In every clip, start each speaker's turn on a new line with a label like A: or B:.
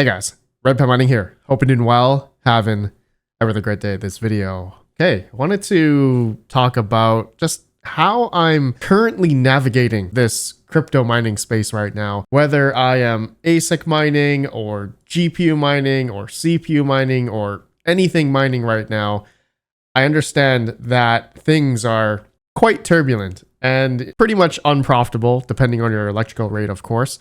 A: Hey guys, RedPandaMining here. Hope you're doing well, having a really great day this video. Okay, I wanted to talk about just how I'm currently navigating this crypto mining space right now. Whether I am ASIC mining or GPU mining or CPU mining or anything mining right now, I understand that things are quite turbulent and pretty much unprofitable depending on your electrical rate, of course.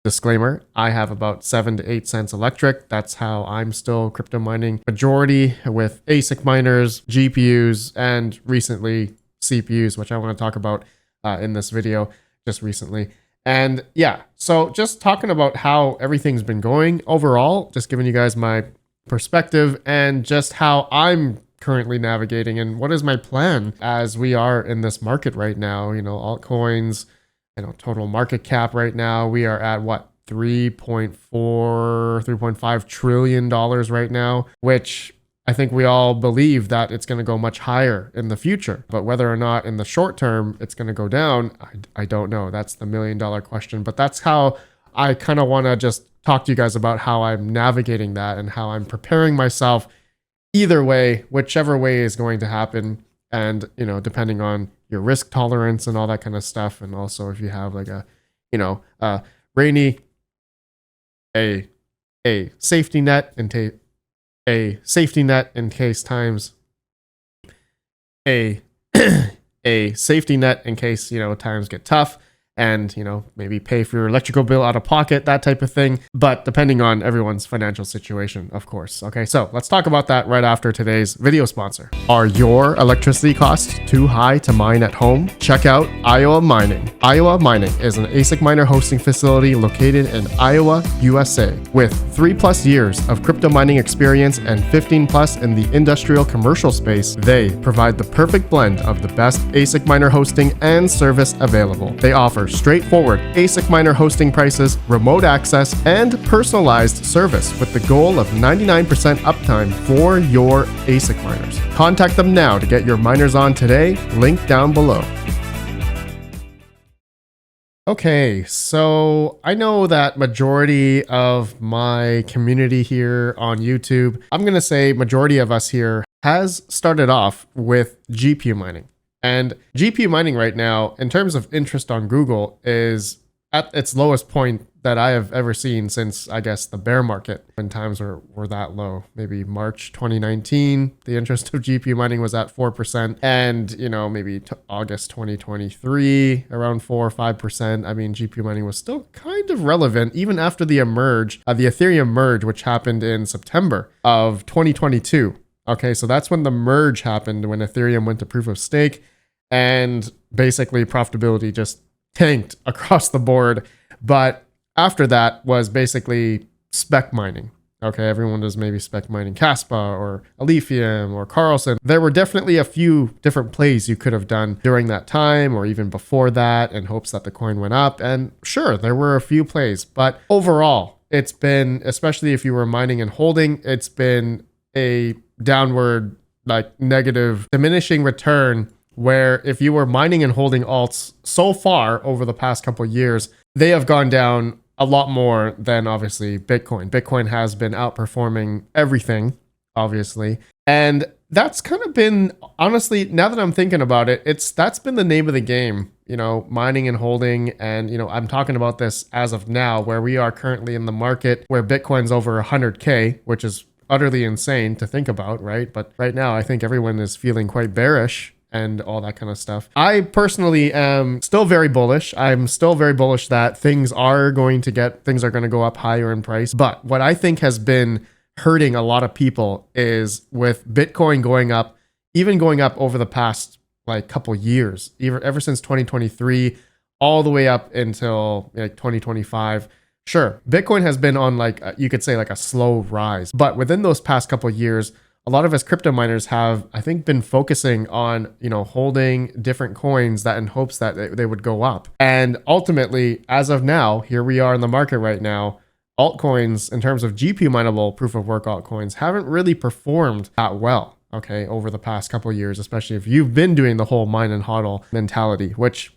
A: Disclaimer, I have about 7 to 8 cents electric. That's how I'm still crypto mining. Majority with ASIC miners, GPUs, and recently CPUs, which I want to talk about in this video just recently. And yeah, so just talking about how everything's been going overall, just giving you guys my perspective and just how I'm currently navigating and what is my plan as we are in this market right now. You know, altcoins, total market cap right now, we are at what, $3.5 trillion right now, which I think we all believe that it's going to go much higher in the future. But whether or not in the short term it's going to go down, I don't know. That's the $1 million question. But that's how I kind of want to just talk to you guys about how I'm navigating that and how I'm preparing myself either way, whichever way is going to happen. And, depending on your risk tolerance and all that kind of stuff. And also if you have like a safety net in case times a safety net in case, times get tough and, maybe pay for your electrical bill out of pocket, that type of thing. But depending on everyone's financial situation, of course. Okay, so let's talk about that right after today's video sponsor. Are your electricity costs too high to mine at home? Check out Iowa Mining. Iowa Mining is an ASIC miner hosting facility located in Iowa, USA. With 3+ years of crypto mining experience and 15+ in the industrial commercial space, they provide the perfect blend of the best ASIC miner hosting and service available. They offer straightforward ASIC miner hosting prices, remote access, and personalized service with the goal of 99% uptime for your ASIC miners. Contact them now to get your miners on today, link down below. Okay, so I know that majority of my community here on YouTube, I'm going to say majority of us here has started off with GPU mining. And GPU mining right now, in terms of interest on Google, is at its lowest point that I have ever seen since, I guess, the bear market, when times were that low. Maybe March 2019, the interest of GPU mining was at 4%. And, maybe August 2023, around 4 or 5%. I mean, GPU mining was still kind of relevant, even after the Ethereum merge, which happened in September of 2022. Okay, so that's when the merge happened, when Ethereum went to proof of stake. And basically profitability just tanked across the board. But after that was basically spec mining. Okay, everyone does maybe spec mining Caspa or Alephium or Carlson. There were definitely a few different plays you could have done during that time or even before that in hopes that the coin went up. And sure, there were a few plays, but overall, it's been, especially if you were mining and holding, it's been a downward, negative, diminishing return, where if you were mining and holding alts so far over the past couple of years, they have gone down a lot more than obviously Bitcoin. Bitcoin has been outperforming everything, obviously. And that's kind of been, honestly, now that I'm thinking about it, that's been the name of the game, mining and holding. And, I'm talking about this as of now, where we are currently in the market where Bitcoin's over 100K, which is utterly insane to think about, right? But right now, I think everyone is feeling quite bearish and all that kind of stuff. I personally am still very bullish. I'm still very bullish that things are going to go up higher in price. But what I think has been hurting a lot of people is with Bitcoin going up over the past couple years, ever since 2023, all the way up until 2025. Sure, Bitcoin has been on you could say a slow rise, but within those past couple of years, a lot of us crypto miners have, I think, been focusing on, holding different coins that in hopes that they would go up. And ultimately, as of now, here we are in the market right now, altcoins, in terms of GPU mineable proof of work altcoins, haven't really performed that well, okay, over the past couple of years, especially if you've been doing the whole mine and hodl mentality, which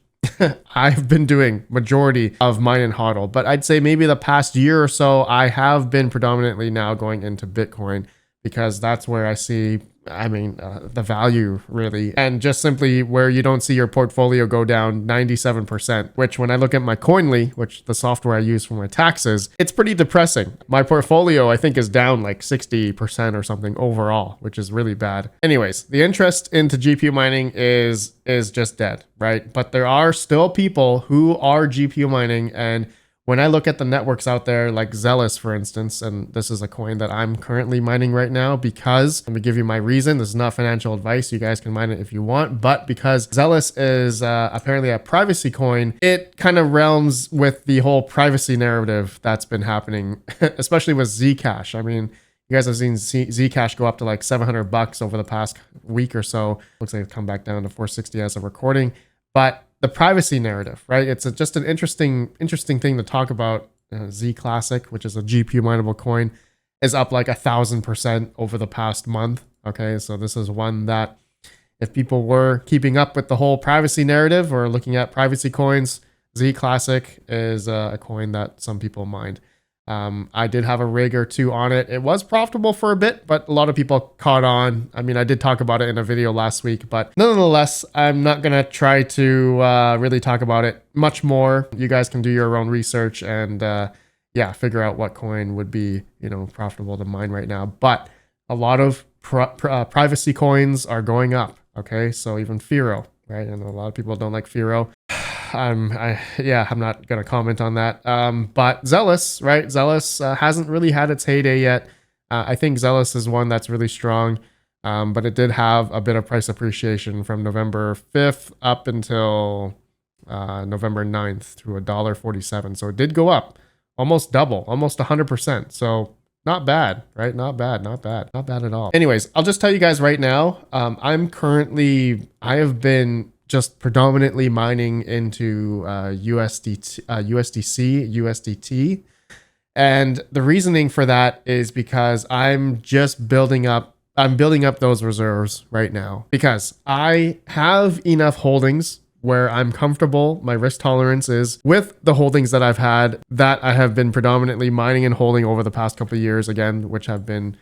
A: I've been doing majority of mine and hodl, but I'd say maybe the past year or so, I have been predominantly now going into Bitcoin because that's where I see, the value really, and just simply where you don't see your portfolio go down 97%, which when I look at my Coinly, which the software I use for my taxes, it's pretty depressing. My portfolio, I think, is down like 60% or something overall, which is really bad. Anyways, the interest into GPU mining is just dead, right? But there are still people who are GPU mining, and when I look at the networks out there, like Zealous, for instance, and this is a coin that I'm currently mining right now because, let me give you my reason. This is not financial advice. You guys can mine it if you want, but because Zealous is apparently a privacy coin, it kind of realms with the whole privacy narrative that's been happening, especially with Zcash. I mean, you guys have seen Zcash go up to like $700 over the past week or so. Looks like it's come back down to 460 as of recording, but the privacy narrative, right? It's just an interesting thing to talk about. Z Classic, which is a GPU mineable coin, is up like 1,000% over the past month. Okay, so this is one that if people were keeping up with the whole privacy narrative or looking at privacy coins, Z Classic is a coin that some people mined. I did have a rig or two on it. It was profitable for a bit, but a lot of people caught on. I mean, I did talk about it in a video last week, but nonetheless, I'm not going to try to really talk about it much more. You guys can do your own research and yeah, figure out what coin would be, profitable to mine right now. But a lot of privacy coins are going up. Okay, so even Firo, right? And a lot of people don't like Firo. I'm not going to comment on that. But Zealous, right? Zealous hasn't really had its heyday yet. I think Zealous is one that's really strong, but it did have a bit of price appreciation from November 5th up until November 9th to $1.47. So it did go up almost double, almost 100%. So not bad, right? Not bad at all. Anyways, I'll just tell you guys right now, I have been just predominantly mining into USDC, USDT. And the reasoning for that is because I'm building up those reserves right now because I have enough holdings where I'm comfortable. My risk tolerance is with the holdings that I've had that I have been predominantly mining and holding over the past couple of years, again, which have been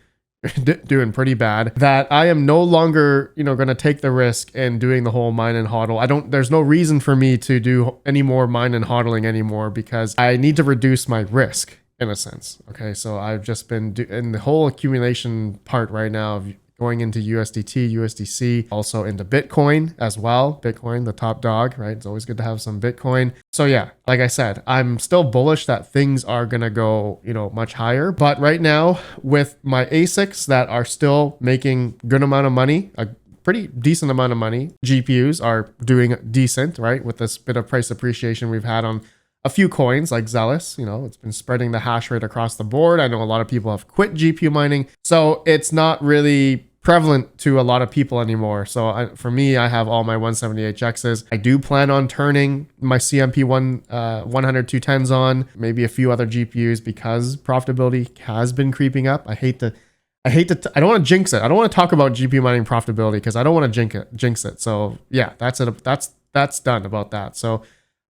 A: doing pretty bad, that I am no longer, going to take the risk in doing the whole mine and hodl. There's no reason for me to do any more mine and hodling anymore because I need to reduce my risk in a sense. Okay. So I've just been in the whole accumulation part right now of going into USDT, USDC, also into Bitcoin as well. Bitcoin, the top dog, right? It's always good to have some Bitcoin. So yeah, like I said, I'm still bullish that things are going to go, much higher. But right now with my ASICs that are still making good amount of money, a pretty decent amount of money, GPUs are doing decent, right? With this bit of price appreciation we've had on a few coins like Zealous, it's been spreading the hash rate across the board. I know a lot of people have quit GPU mining, so it's not really prevalent to a lot of people anymore. So for me, I have all my 178Xs. I do plan on turning my CMP 100 210s on, maybe a few other GPUs because profitability has been creeping up. I don't want to jinx it. I don't want to talk about GPU mining profitability because I don't want to jinx it. So yeah, that's it. That's done about that. So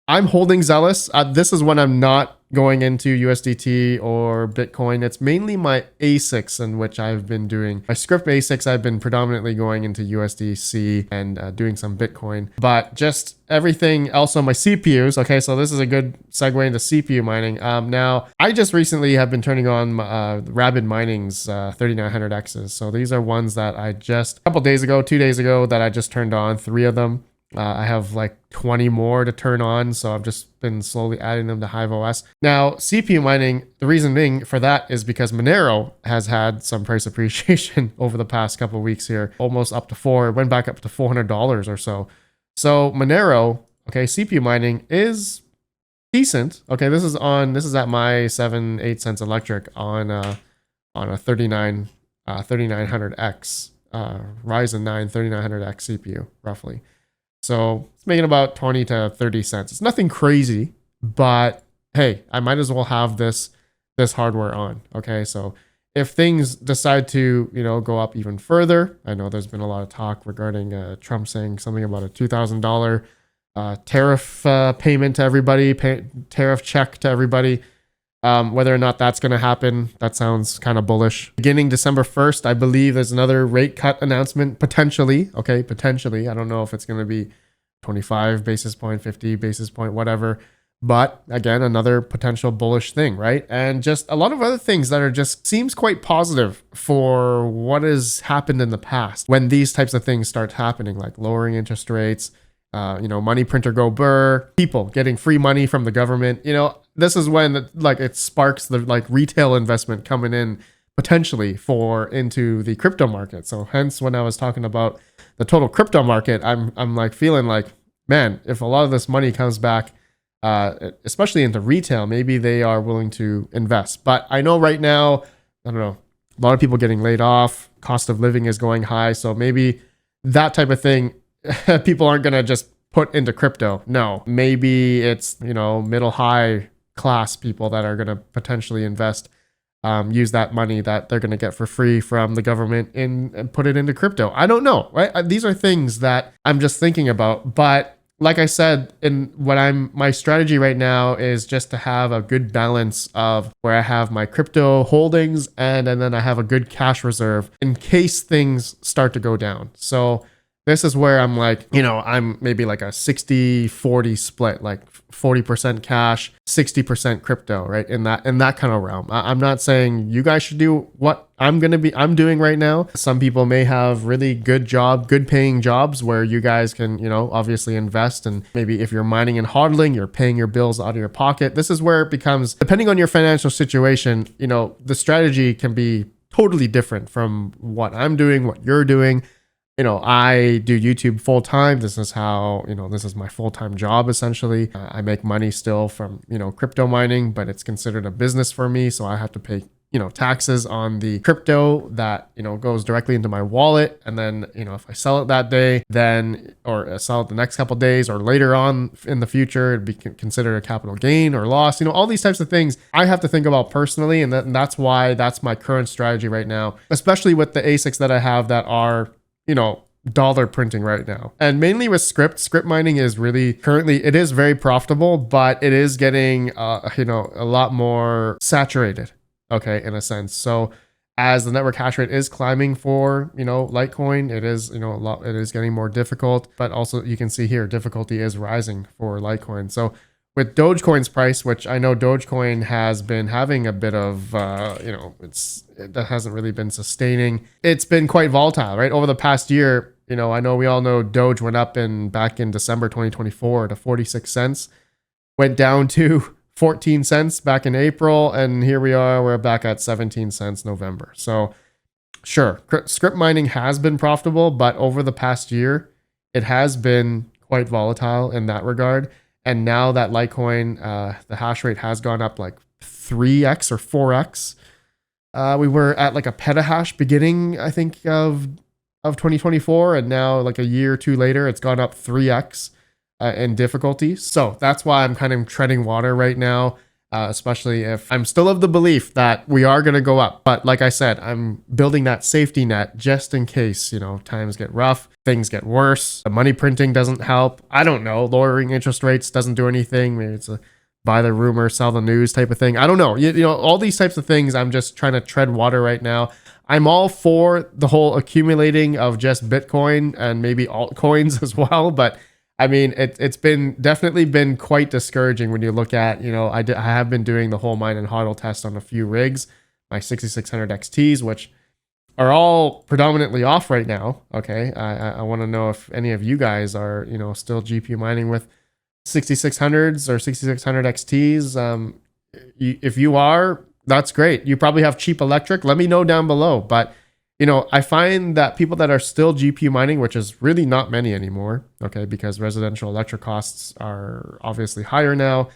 A: I'm holding Zealous. This is when I'm not going into USDT or Bitcoin. It's mainly my ASICs in which I've been doing. My script ASICs, I've been predominantly going into USDC and doing some Bitcoin. But just everything else on my CPUs. Okay, so this is a good segue into CPU mining. Now, I just recently have been turning on RedPandaMining's 3900Xs. So these are ones that I just, a couple days ago, 2 days ago, that I just turned on, 3 of them. I have like 20 more to turn on, so I've just been slowly adding them to HiveOS. Now, CPU mining, the reason being for that is because Monero has had some price appreciation over the past couple of weeks here, almost up to went back up to $400 or so. So Monero, okay, CPU mining is decent. Okay, this is at my 7-8 cents electric on a 3900X Ryzen 9 3900X CPU roughly. So it's making about 20 to 30 cents. It's nothing crazy, but hey, I might as well have this hardware on. Okay, so if things decide to, go up even further, I know there's been a lot of talk regarding Trump saying something about a $2,000 tariff payment to everybody, tariff check to everybody. Whether or not that's going to happen, that sounds kind of bullish. Beginning December 1st, I believe there's another rate cut announcement, potentially. Okay, potentially. I don't know if it's going to be 25 basis point, 50 basis point, whatever. But again, another potential bullish thing, right? And just a lot of other things that are just seems quite positive for what has happened in the past when these types of things start happening, like lowering interest rates, money printer go burr, people getting free money from the government. This is when it sparks the retail investment coming in potentially into the crypto market. So hence when I was talking about the total crypto market, I'm like feeling like, man, if a lot of this money comes back, especially into retail, maybe they are willing to invest. But I know right now, I don't know, a lot of people getting laid off, cost of living is going high. So maybe that type of thing, people aren't going to just put into crypto. No, maybe it's, middle high class people that are going to potentially invest, use that money that they're going to get for free from the government and put it into crypto. I don't know, right? These are things that I'm just thinking about. But like I said, my strategy right now is just to have a good balance of where I have my crypto holdings and then I have a good cash reserve in case things start to go down. So this is where I'm like, I'm maybe like a 60-40 split, like 40% cash, 60% crypto, right? In that kind of realm. I'm not saying you guys should do what I'm doing right now. Some people may have really good paying jobs where you guys can, obviously invest. And maybe if you're mining and hodling, you're paying your bills out of your pocket. This is where it becomes, depending on your financial situation, the strategy can be totally different from what I'm doing, what you're doing. I do YouTube full time. This is how, this is my full time job essentially. I make money still from, crypto mining, but it's considered a business for me. So I have to pay, taxes on the crypto that, goes directly into my wallet. And then, if I sell it that day, or sell it the next couple of days or later on in the future, it'd be considered a capital gain or loss. All these types of things I have to think about personally. And that's why that's my current strategy right now, especially with the ASICs that I have that are, dollar printing right now. And mainly with script mining is really currently, it is very profitable, but it is getting, a lot more saturated. Okay. In a sense. So as the network hash rate is climbing for, Litecoin, it is, it is getting more difficult, but also you can see here, difficulty is rising for Litecoin. So with Dogecoin's price, which I know Dogecoin has been having a bit of, that hasn't really been sustaining. It's been quite volatile, right? Over the past year, I know we all know Doge went up back in December 2024 to 46 cents, went down to 14 cents back in April, and here we're back at 17 cents November. So sure, script mining has been profitable, but over the past year, it has been quite volatile in that regard. And now that Litecoin, the hash rate has gone up like 3x or 4x. We were at like a petahash beginning, I think, of 2024. And now like a year or two later, it's gone up 3x in difficulty. So that's why I'm kind of treading water right now, especially if I'm still of the belief that we are going to go up. But like I said, I'm building that safety net just in case, times get rough, things get worse. The money printing doesn't help. I don't know. Lowering interest rates doesn't do anything. Maybe it's a buy the rumor, sell the news type of thing. I don't know. All these types of things, I'm just trying to tread water right now. I'm all for the whole accumulating of just Bitcoin and maybe altcoins as well. But I mean, it's definitely been quite discouraging when you look at, I have been doing the whole mine and hodl test on a few rigs, my 6600 XTs, which are all predominantly off right now. Okay. I want to know if any of you guys are, still GPU mining with 6600s or 6600 XTs. If you are, that's great. You probably have cheap electric. Let me know down below. But, I find that people that are still GPU mining, which is really not many anymore, okay, because residential electric costs are obviously higher now.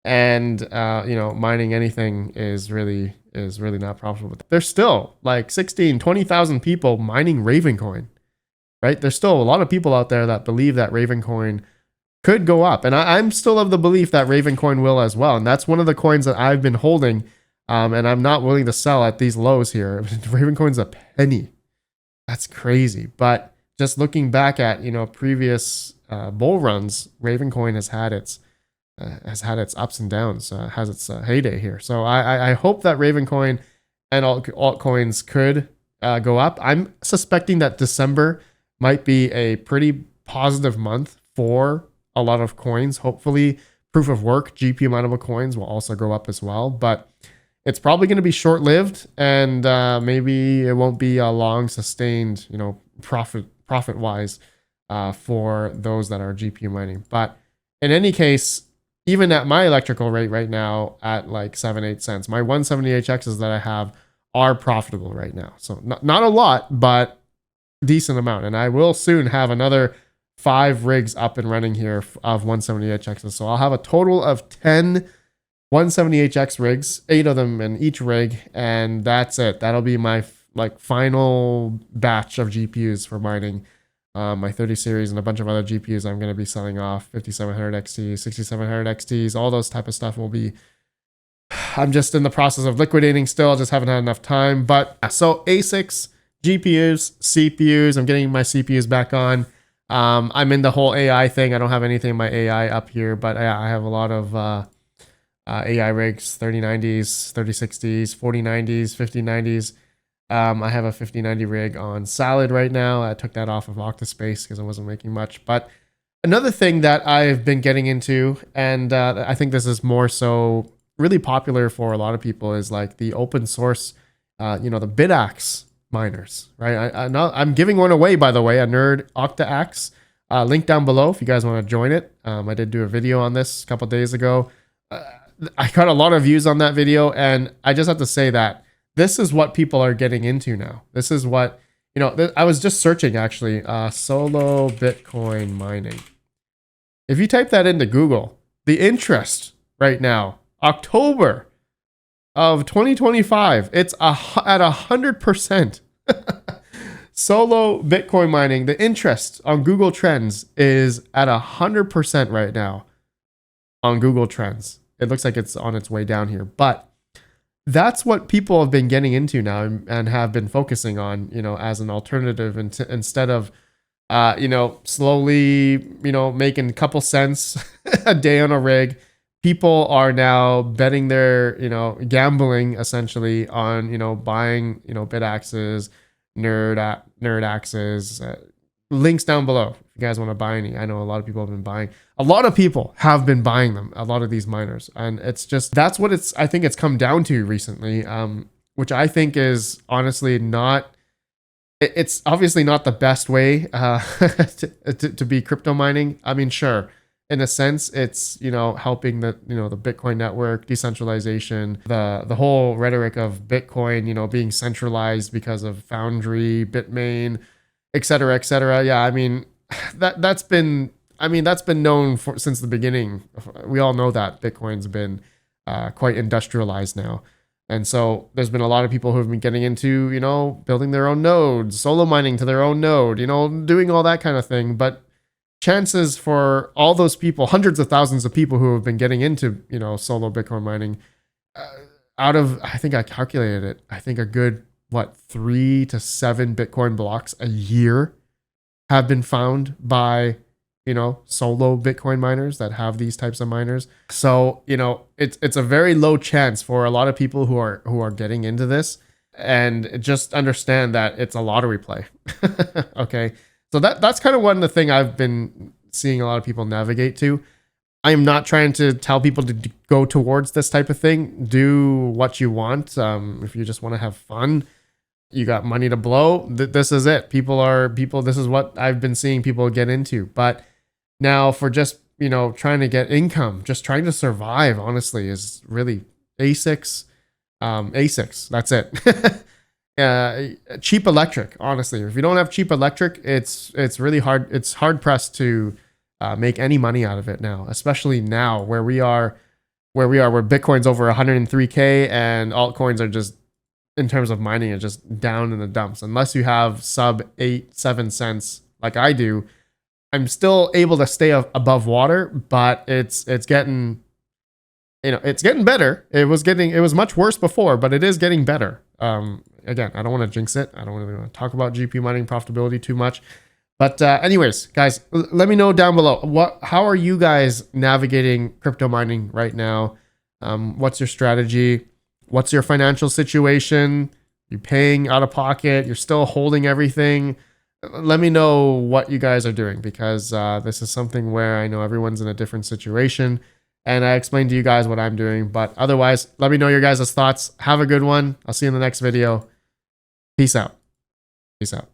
A: And, mining anything is really not profitable. There's still like 20,000 people mining Ravencoin, right? There's still a lot of people out there that believe that Ravencoin could go up. And I'm still of the belief that Ravencoin will as well. And that's one of the coins that I've been holding. And I'm not willing to sell at these lows here. Ravencoin's a penny. That's crazy. But just looking back at, previous bull runs, Ravencoin has had its ups and downs, has its heyday here. So I hope that Ravencoin and altcoins could go up. I'm suspecting that December might be a pretty positive month for a lot of coins. Hopefully, proof of work GPU mineable coins will also go up as well, but it's probably going to be short-lived, and maybe it won't be a long sustained, profit wise for those that are GPU mining. But in any case, even at my electrical rate right now at like 7-8 cents, my 170HXs that I have are profitable right now. So not a lot, but decent amount. And I will soon have another 5 rigs up and running here of 170HXs. So I'll have a total of 10 170HX rigs, 8 of them in each rig, and that's it. That'll be my final batch of GPUs for mining. My 30 series and a bunch of other GPUs I'm going to be selling off, 5700 XTs, 6700 XTs, all those type of stuff will be, I'm just in the process of liquidating still, just haven't had enough time. But so ASICs, GPUs, CPUs, I'm getting my CPUs back on. I'm in the whole AI thing. I don't have anything in my AI up here, but I have a lot of AI rigs, 3090s, 3060s, 4090s, 5090s. I have a 5090 rig on Salad right now. I took that off of Octaspace because I wasn't making much. But another thing that I've been getting into, and I think this is more so really popular for a lot of people, is like the open source, the BitAxe miners, right? I'm giving one away, by the way, a Nerd OctaAxe. Link down below if you guys want to join it. I did do a video on this a couple days ago. I got a lot of views on that video, and I just have to say that this is what people are getting into now. This is what, I was just searching actually, solo Bitcoin mining. If you type that into Google, the interest right now, October of 2025, it's at 100%. Solo Bitcoin mining, the interest on Google Trends is at 100% right now on Google Trends. It looks like it's on its way down here, but that's what people have been getting into now and have been focusing on, as an alternative instead of, slowly, making a couple cents a day on a rig. People are now betting their, gambling essentially on, buying, BitAxes, Nerd Axes. Links down below if you guys want to buy any. I know a lot of people have been buying. A lot of people have been buying them. A lot of these miners, and it's just that's what I think it's come down to recently. Which I think is honestly not. It's obviously not the best way to be crypto mining. I mean, sure, in a sense, it's helping the the Bitcoin network, decentralization, the whole rhetoric of Bitcoin, being centralized because of Foundry, Bitmain, et cetera, et cetera. Yeah, I mean, that's been known since the beginning. We all know that Bitcoin's been quite industrialized now. And so there's been a lot of people who have been getting into, building their own nodes, solo mining to their own node, doing all that kind of thing. But chances for all those people, hundreds of thousands of people who have been getting into, solo Bitcoin mining, out of, I think I calculated it, I think a good 3 to 7 Bitcoin blocks a year have been found by, solo Bitcoin miners that have these types of miners. So, it's a very low chance for a lot of people who are getting into this, and just understand that it's a lottery play. Okay. So that's kind of one of the thing I've been seeing a lot of people navigate to. I'm not trying to tell people to go towards this type of thing. Do what you want. If you just want to have fun, you got money to blow, this is it. This is what I've been seeing people get into. But now for just, trying to get income, just trying to survive, honestly, is really ASICs. ASICs, that's it. Cheap electric, honestly. If you don't have cheap electric, it's really hard. It's hard pressed to make any money out of it now, especially now where Bitcoin's over 103K and altcoins are just, in terms of mining, are just down in the dumps. Unless you have sub 8-7 cents like I do, I'm still able to stay above water, but it's getting, it's getting better. It was much worse before, but it is getting better. Again, I don't want to jinx it. I don't really want to talk about GPU mining profitability too much, But anyways, guys, let me know down below. How are you guys navigating crypto mining right now? What's your strategy? What's your financial situation? You're paying out of pocket. You're still holding everything. Let me know what you guys are doing, because this is something where I know everyone's in a different situation. And I explained to you guys what I'm doing. But otherwise, let me know your guys' thoughts. Have a good one. I'll see you in the next video. Peace out. Peace out.